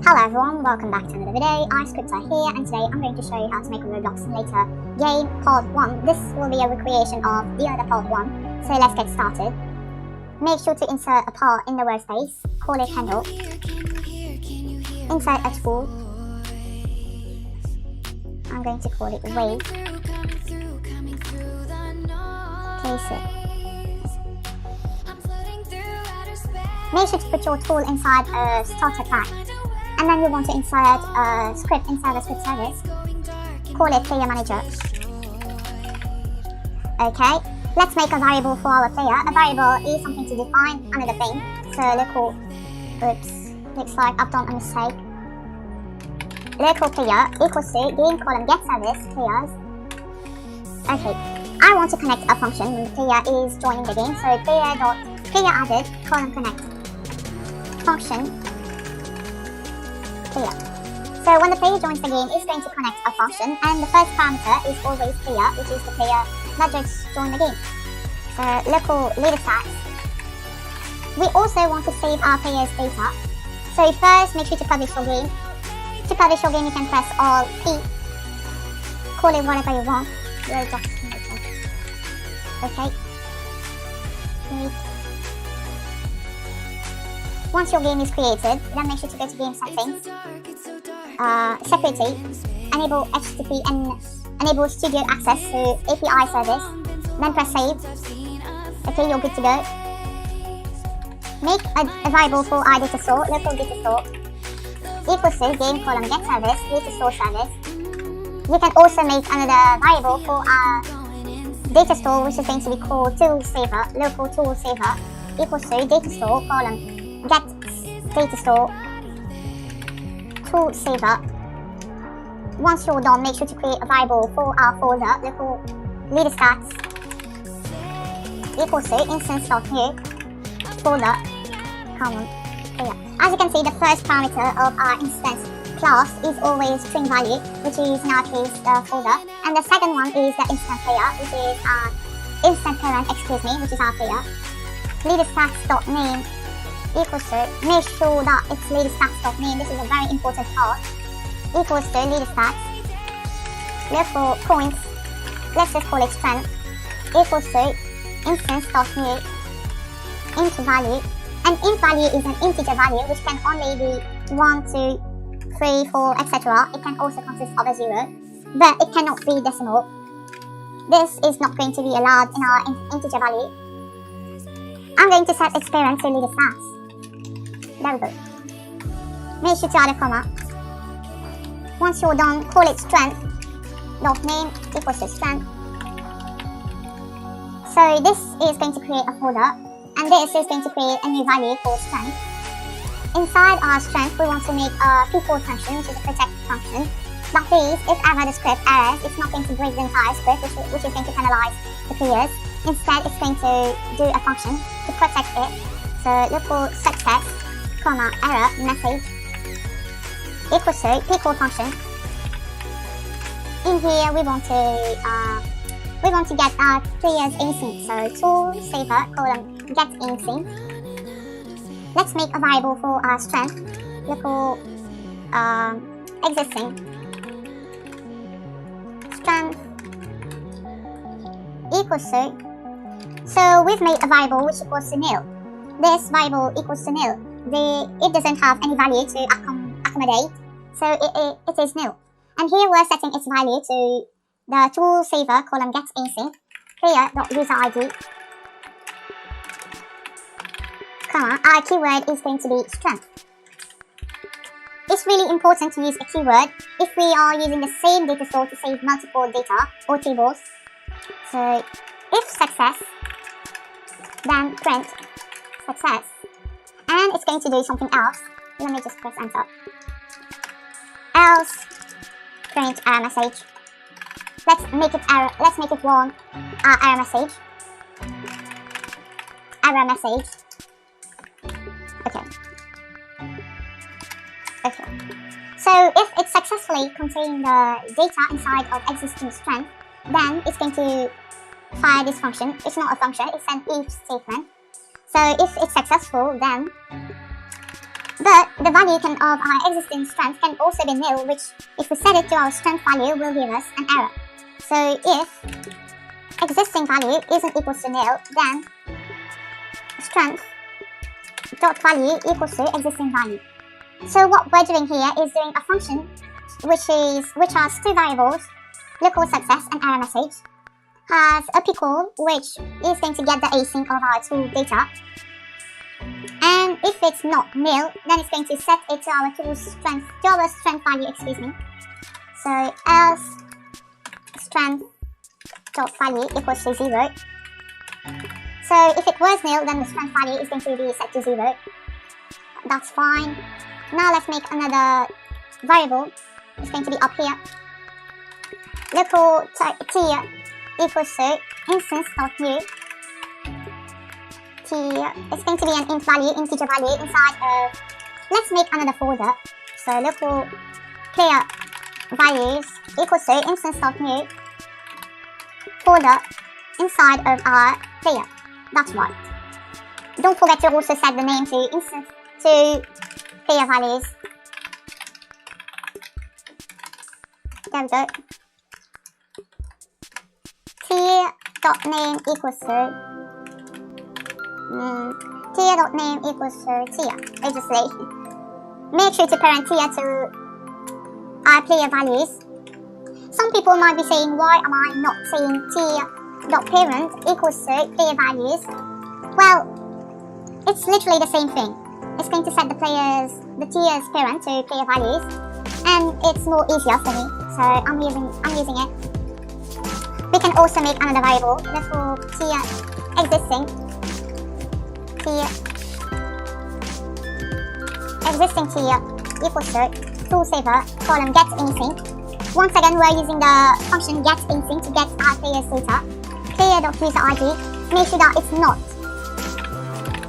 Hello everyone, welcome back to another video. iScriptor here, and today I'm going to show you how to make a Roblox simulator game part 1. This will be a recreation of the other part 1, so let's get started. Make sure to insert a part in the workspace, call it handle. Insert a tool. I'm going to call it wave. Place it. Make sure to put your tool inside a starter pack. And then you want to insert a script inside the script service. Call it player manager. Okay, let's make a variable for our player. A variable is something to define another thing. So local, oops, looks like I've done a mistake. Local player equals to game column get service players. Okay, I want to connect a function when the player is joining the game. So player added column connect function. Player. So when the player joins the game, it's going to connect a function, and the first parameter is always player, which is the player that just joined the game. So local leader stats. We also want to save our player's data. So first, make sure to publish your game. To publish your game, you can press Alt P. Call it whatever you want. Roblox simulator. Okay. Great. Once your game is created, then make sure to go to game settings, security, enable HTTP and enable studio access to API service, then press save. Okay, you're good to go. Make a variable for iData store, local data store, equals to game column get service, data store service. You can also make another variable for our data store, which is going to be called tool saver, local tool saver, equals to data store column get data store tool saver. Once you're done, make sure to create a variable for our folder, local leader stats equals to instance.new folder common player. As you can see, the first parameter of our instance class is always string value, which is in our case the folder, and the second one is the instance player, which is our instance parent, which is our player. Leader stats.name equals to, make sure that it's leader stats.name, this is a very important part, equals to leader stats, local points, let's just call it strength, equals to instance.new int value, and int value is an integer value which can only be 1, 2, 3, 4, etc. It can also consist of a 0, but it cannot be decimal. This is not going to be allowed in our integer value. I'm going to set experience to leader stats. There we go. Make sure to add a comma. Once you're done, call it strength dot name equals to strength. So this is going to create a folder, and this is going to create a new value for strength. Inside our strength, we want to make a p4 function, which is a protect function. That is, if ever the script errors, it's not going to break the entire script, which is going to penalize the players. Instead, it's going to do a function to protect it. So local success, comma, error, message, equals to p4 function. In here, we want to get our player's async. So tool saver column get async. Let's make a variable for our strength, local existing strength equals to. So we've made a variable which equals to nil. This variable equals to nil. It doesn't have any value to accommodate, so it is nil. And here we're setting its value to the tool saver column get async player.userid, comma, our keyword is going to be strength. It's really important to use a keyword if we are using the same data store to save multiple data or tables. So if success, then print success, and it's going to do something else. Let me just press enter. Else print error message. Let's make it one error message. Error message. Okay. So if it successfully contains the data inside of existing strength, then it's going to fire this function. It's not a function, it's an if statement. So if it's successful, then But the value of our existing strength can also be nil, which if we set it to our strength value will give us an error. So if existing value isn't equal to nil, then strength dot value equals to existing value. So what we're doing here is doing a function which has two variables, local success and error message, has a pickle which is going to get the async of our tool data, and if it's not nil, then it's going to set it to our tool strength, value, So else strength dot value equals to 0. So if it was nil, then the strength value is going to be set to 0. That's fine. Now let's make another variable. It's going to be up here. Local tier equals to instance.new. Tier, it's going to be an integer value inside of, let's make another folder. So local player values equals to instance.new folder inside of our player. That's right. Don't forget to also set the name to player values. There we go. Tier.name equals to tier.name equals to tier. Obviously, make sure to parent tier to our player values. Some people might be saying, why am I not saying tier.parent equals to player values? Well, it's literally the same thing. It's going to set the tier's parent to player values, and it's more easier for me, so I'm using it. We can also make another variable. Let's call tier existing tier equals to toolsaver column get async. Once again, we're using the function get async to get our player's data. Player.user_id. Make sure that it's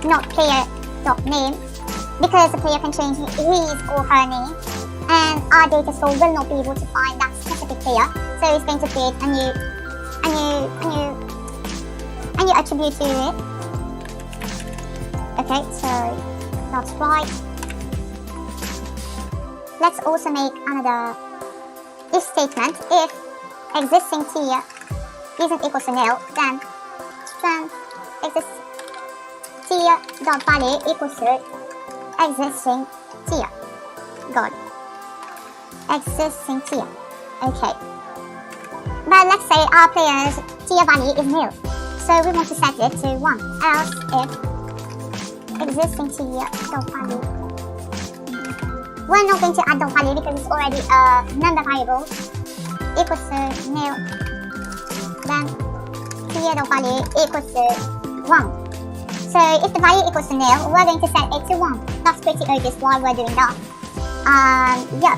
not player.name, because the player can change his or her name, and our data store will not be able to find that specific player. So it's going to create a new attribute to it. Okay, so that's right. Let's also make another if statement. If existing tier isn't equal to nil, then strength tier dot value equals to existing tier. Got it. Existing tier. Okay. But let's say our player's tier value is nil, so we want to set it to 1. Else if existing tier dot value, we're not going to add dot value because it's already a number variable, equals to nil, then tier dot value equals to 1. So if the value equals to nil, we're going to set it to 1. That's pretty obvious why we're doing that. Yeah.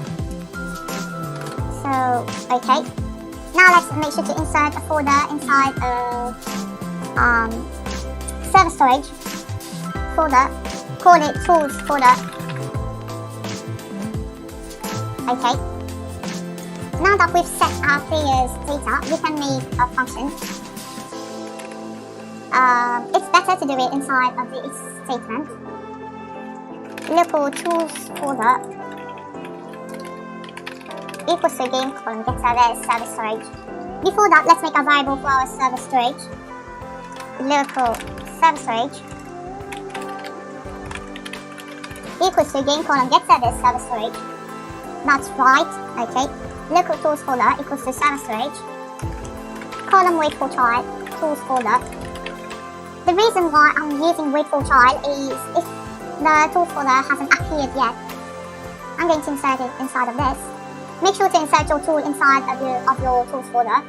So, okay. Now let's make sure to insert a folder inside of server storage folder. Call it tools folder. Okay. Now that we've set our player's data, we can make a function. It's better to do it inside of the if statement. Local tools folder equals to game column get server storage. Before that, let's make a variable for our server storage. Local server storage equals to game column get server storage. That's right. Okay. Local tools folder equals to server storage. Column wait for child tools folder. The reason why I'm using wait for child is if the tools folder hasn't appeared yet, I'm going to insert it inside of this. Make sure to insert your tool inside of your tools folder.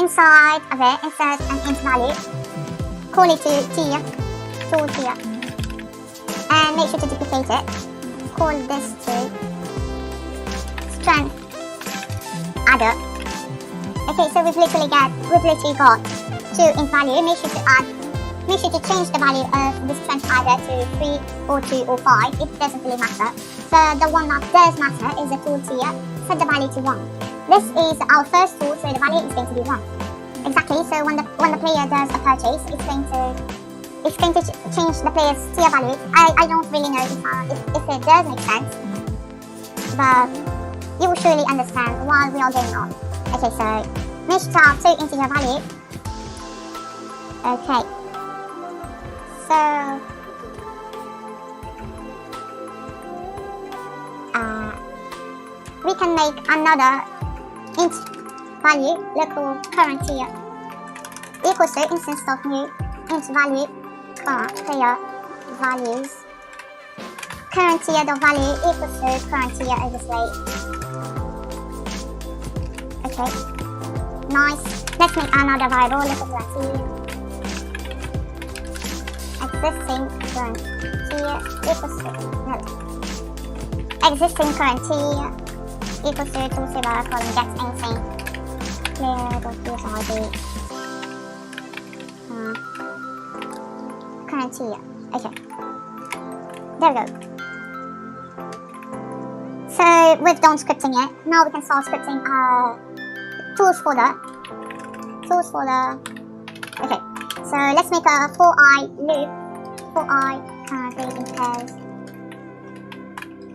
Inside of it, insert an int value. Call it to tier, tool tier, and make sure to duplicate it. Call this to strength adder. Okay, so we've literally got two int value. Make sure to change the value of the strength adder to 3 or 2 or 5. It doesn't really matter. So the one that does matter is the tool tier. Set the value to 1. This is our first tool, so the value is going to be 1. Exactly. So when the player does a purchase, it's going to it's going to change the player's tier value. I don't really know if it does make sense, but you will surely understand while we are going on. Okay, so make sure to have 2 integer value. Okay, so we can make another int value local current tier equals to instance of new int value player values current tier dot value equals to current tier overslay. Okay, nice. Let's make another variable local current tier existing current tier equals to existing current tier equals to toolsaver column get anything player dot user ID current tier. Okay, there we go. So we've done scripting it. Now we can start scripting tools folder. Okay, so let's make a for I loop. For I currently in pairs.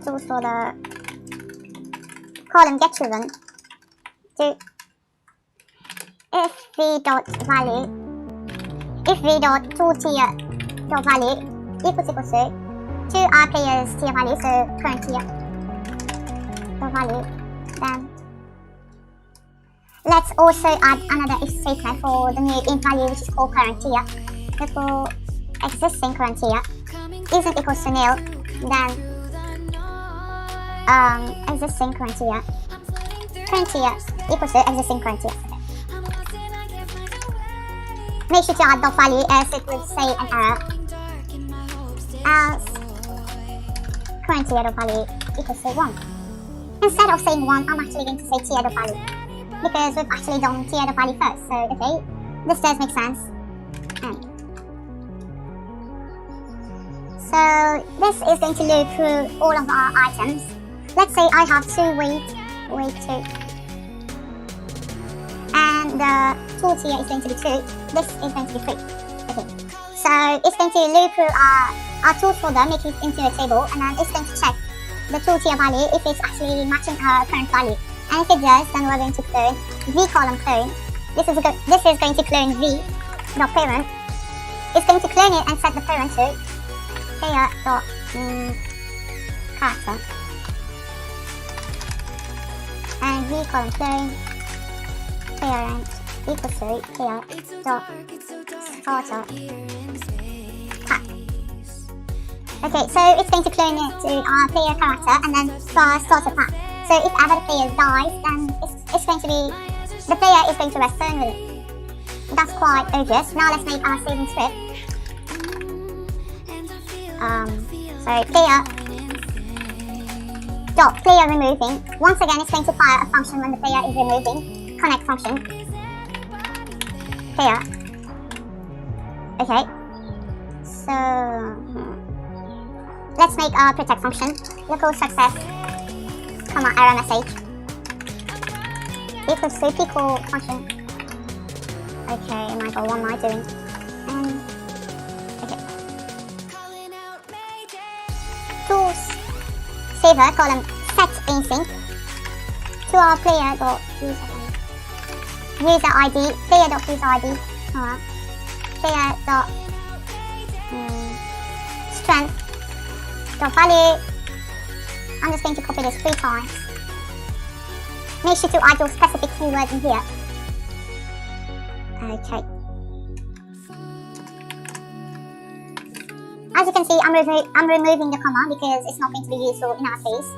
Tools folder column get driven to if v dot value tool tier dot value equals to our player's tier value, so current tier dot value. Then let's also add another if statement for the new int value, which is called current tier. Therefore existing current tier isn't equals to nil, then existing current tier equals to existing current tier. Make sure to add dot value as it will say an error. Else current tier dot value equals to 1. Instead of saying 1, I'm actually going to say tier dot value because we've actually done tier dot value first. So okay, this does make sense. So this is going to loop through all of our items. Let's say I have 2 weight 2, and the tool tier is going to be 2. This is going to be 3. Okay, so it's going to loop through our tools folder, make it into a table, and then it's going to check the tool tier value if it's actually matching our current value. And if it does, then we're going to clone v column clone. This is going to clone v dot parent. It's going to clone it and set the parent to player dot character. And v column clone parent equals to player dot starter pack. Okay, so it's going to clone it to our player character and then to our starter pack. So if ever the player dies, then it's going to be the player is going to return with it. That's quite obvious. Now let's make our saving script. So player removing. Once again, it's going to fire a function when the player is removing. Connect function. Player. Okay. So let's make a protect function. Local success, error message equals to people function. Okay, oh my god, what am I doing? Okay. Tools saver column set async to our player dot user ID, player dot user ID, player dot strength dot value. I'm just going to copy this 3 times. Make sure to add your specific keyword in here. Okay. As you can see, I'm removing the comma because it's not going to be useful in our case.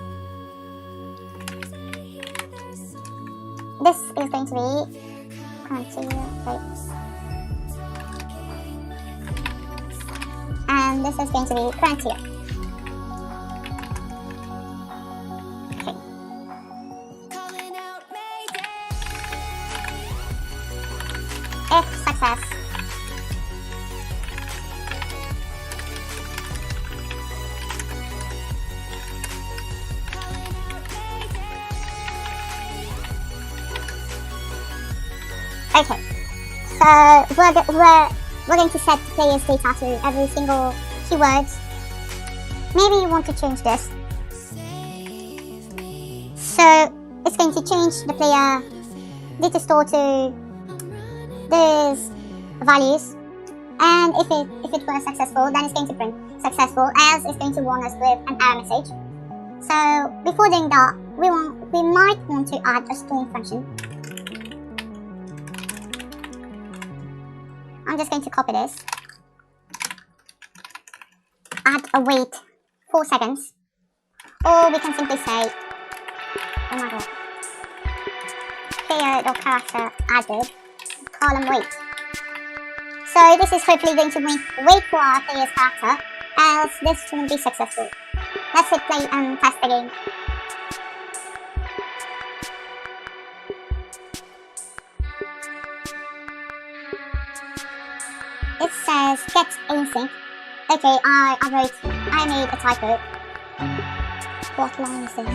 This is going to be and this is going to be current tier. Okay. If success. Okay, so we're we're going to set the player's data to every single keyword. Maybe you want to change this. So it's going to change the player data store to these values, and if it was successful, then it's going to print successful, else it's going to warn us with an error message. So before doing that, we might want to add a stone function. I'm just going to copy this. Add a wait 4 seconds, or we can simply say, oh my god, player.character added column wait. So this is hopefully going to wait for our player's character, else this won't be successful. Let's hit play and test the game. It says get async. Okay, I made a typo. What line is this?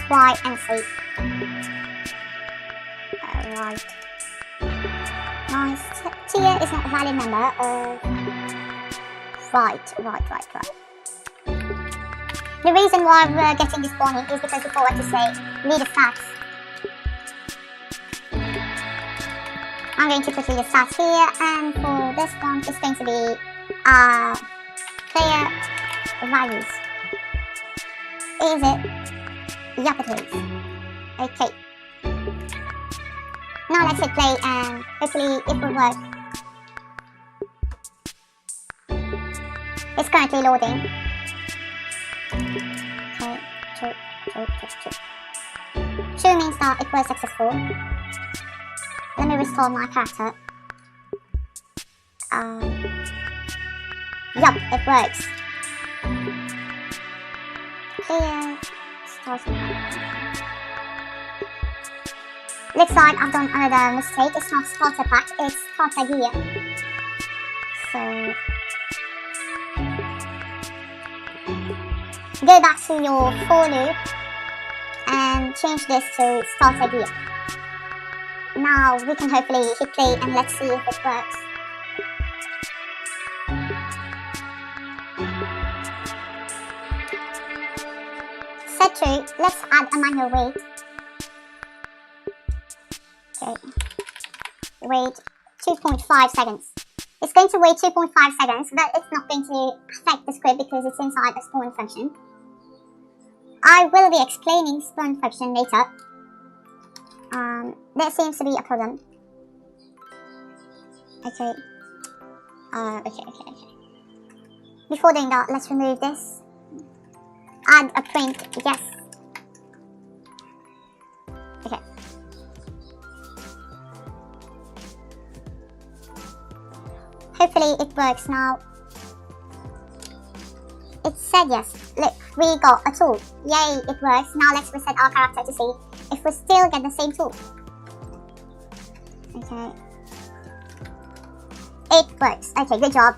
ASYNC. Right. Nice. Tier is not a valid number. Right. The reason why we're getting this warning is because we forgot to say leader stats. I'm going to put leader stats here, and for this one, it's going to be player values. Is it? Yup, it is. Okay. Now let's hit play and hopefully it will work. It's currently loading. Okay, true. True means that it was successful. Let me restore my character. Yup, it works. Here, looks like I've done another mistake. It's not starter pack, it's starter gear. So go back to your for loop and change this to starter gear. Now we can hopefully hit play and let's see if it works. Set true, let's add a manual wait. Okay. Wait 2.5 seconds. It's going to wait 2.5 seconds, but it's not going to affect the script because it's inside a spawn function. I will be explaining spawn function later. There seems to be a problem. Okay. Okay. Before doing that, let's remove this. Add a print, yes. Okay. Hopefully it works now. It said yes. Look, we got a tool. Yay, it works. Now let's reset our character to see if we still get the same tool. Okay. It works. Okay, good job.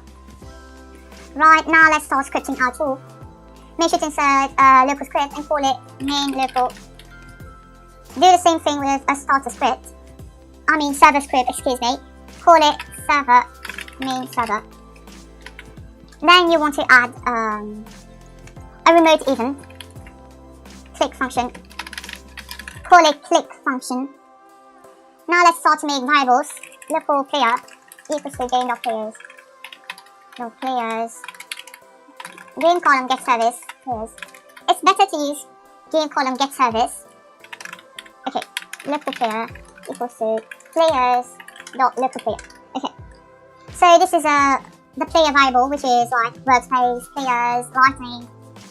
Right, now let's start scripting our tool. Make sure to insert a local script and call it main local. Do the same thing with a starter script. Server script, excuse me. Call it server main server. Then you want to add a remote event. Click function. Call it click function. Now let's start to make variables. Local player equals to game.players. No players. Game column get service. Players. It's better to use game column get service. Okay. Local player equals to players dot local player. Okay. So this is the player variable, which is like workspace, players, light name,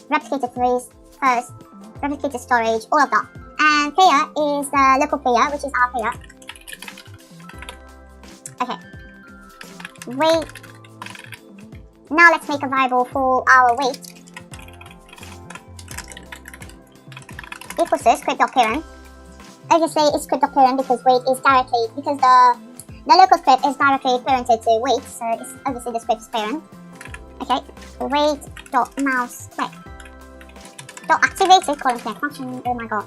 replicated threes, first, replicated storage, all of that. And player is the local player, which is our player. Okay. Wait. Now let's make a variable for our wait. Equals to script.parent. Obviously it's script.parent because wait is directly, because the local script is directly parented to wait, so it's obviously the script is parent. Okay. Wait.mouse click. Activated column click function. Oh my god.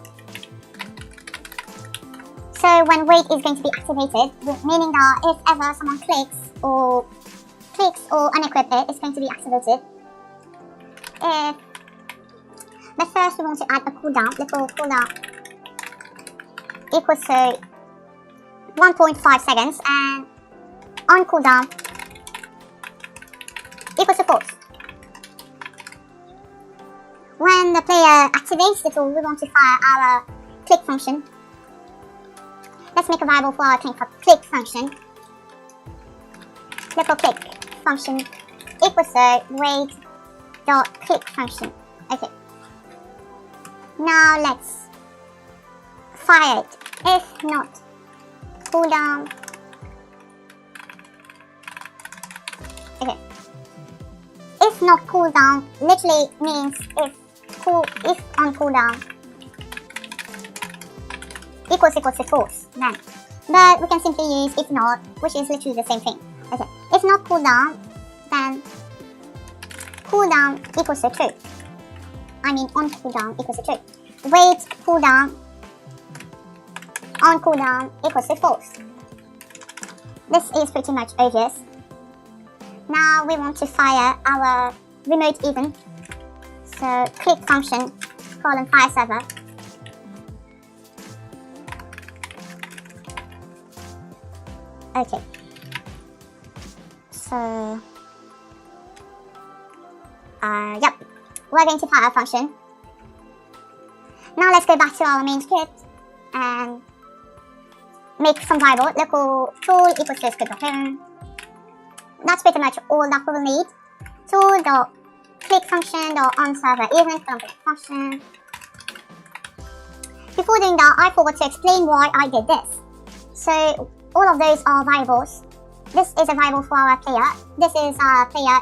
So when wait is going to be activated, meaning that if ever someone clicks or unequip it, it's going to be activated. But first we want to add a cooldown. Little cooldown equals to 1.5 seconds, and on cooldown equals to false. When the player activates the tool, we want to fire our click function. Let's make a variable for our click function. Little click function equals to wait dot click function. Okay. Now let's fire it. If not cooldown. Okay. If not cooldown literally means if on cooldown equals to false then. But we can simply use if not, which is literally the same thing. Okay. If not cooldown, then cooldown equals to true. I mean on cooldown equals to true. Wait cooldown on cooldown equals to false. This is pretty much obvious. Now we want to fire our remote event. So click function colon fire server. Okay. So yep, we're going to fire a function. Now let's go back to our main script and make some variable. Local tool equals to script.parent. That's pretty much all that we will need. Tool dot click function dot on server event from click function. Before doing that, I forgot to explain why I did this. So all of those are variables. This is a variable for our player. This is our player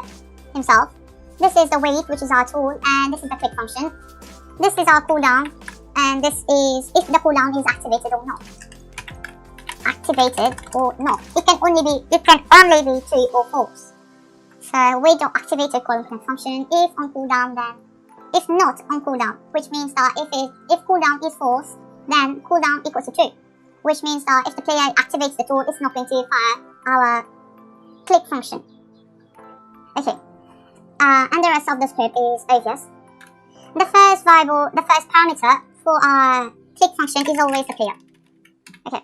himself. This is the wait, which is our tool, and this is the click function. This is our cooldown, and this is if the cooldown is activated or not. Activated or not. It can only be true or false. So wait dot activated colon click function. If on cooldown, then if not on cooldown, which means that if cooldown is false, then cooldown equals to true. Which means that if the player activates the tool, it's not going to fire our click function. Okay. And the rest of the script is obvious. The first variable, the first parameter for our click function is always the player. Okay.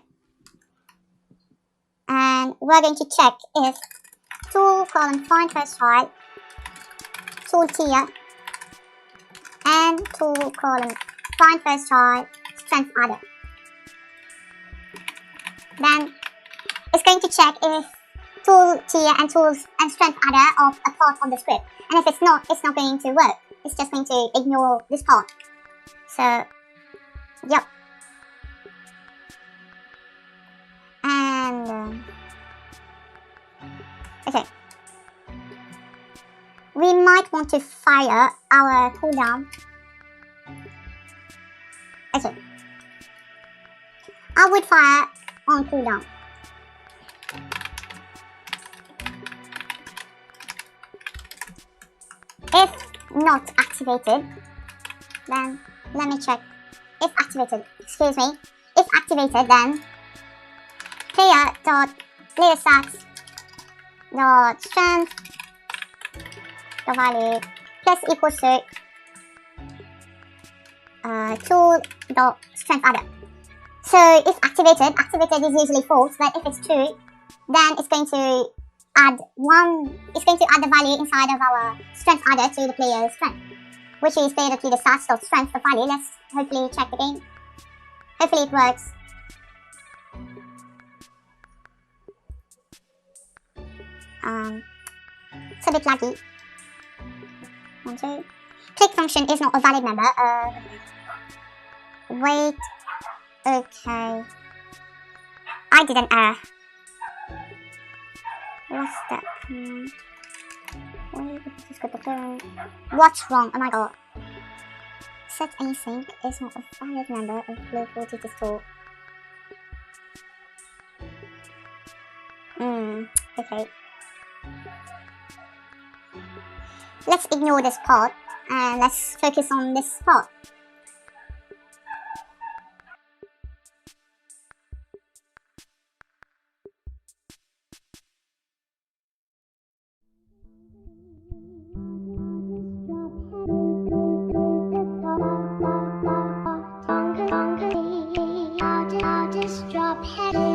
And we're going to check if tool colon find first child, tool tier, and tool colon find first child strength adder. Then it's going to check if tool tier and tools and strength adder are a part of the script. And if it's not going to work. It's just going to ignore this part. So, yep. And okay. We might want to fire our cooldown. Okay. I would fire on cooldown. If not activated, then let me check. If activated, excuse me. If activated, then player stats dot strength the value plus equals to tool dot strength adder. So if activated is usually false, but if it's true, then it's going to add the value inside of our strength adder to the player's strength, which is played to the stats dot strength the value. Let's hopefully check the game. Hopefully it works. It's a bit laggy. 1, 2. Click function is not a valid member. Wait. Okay. I did an error. What's that? What's wrong? Oh my god. Set async is not a valid member of local TT store. Okay. Let's ignore this part and let's focus on this part. pet